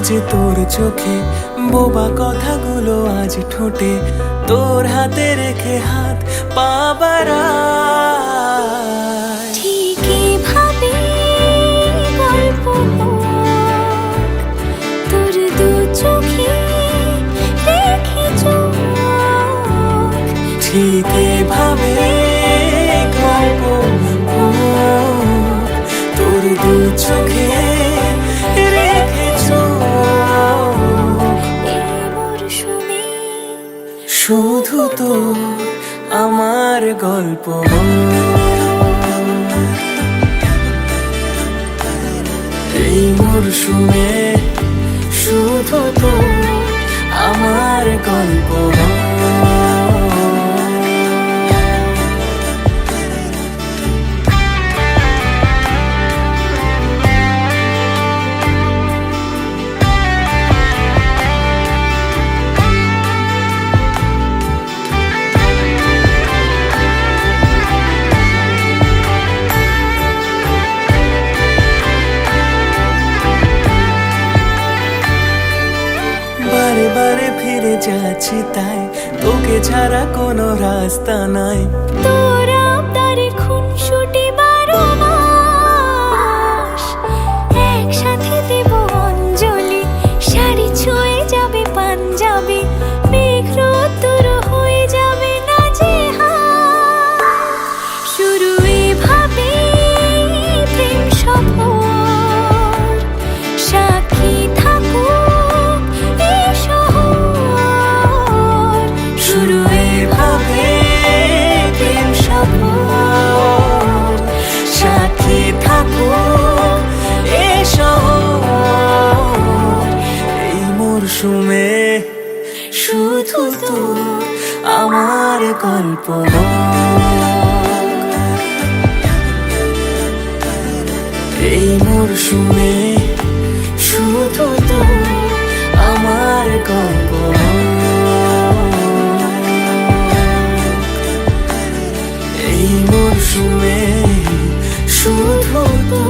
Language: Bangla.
যে তোর চোখে, বোবা কথাগুলো আজ ঠোঁটে, তোর হাতে রেখে হাত পা বাড়াই। ঠিকই ভাবে গল্প তোর দু চোখে রেখে চোখ, ঠিক এভাবে গল্প তোর দু চোখে রেখে চোখ। এই মরশুমে শুধু তো আমার গল্প, এই মরশুমে শুধু তো আমার গল্প। বারে বারে ফিরে যাচ্ছি তাই, তোকে ছাড়া কোনো রাস্তা নাই। তোর আবদারে খুনসুটি 12 মাস, একসাথে দেব অঞ্জলি, শাড়ি ছুঁয়ে যাবে পাঞ্জাবি, মেঘ রোদ্দুর হয়ে যাবে নাজেহাল। শুরু এভাবে প্রেম সফর, সাক্ষী থাকুক এই শহর। শুরু এভাবে প্রেম সফর, সাথী থাকুক এ শহর। এই মরশুমে শুধু তো আমার গল্প, এই মরশুমে শুধু তো আমার গল্প, এই মরশুমে শুধু তো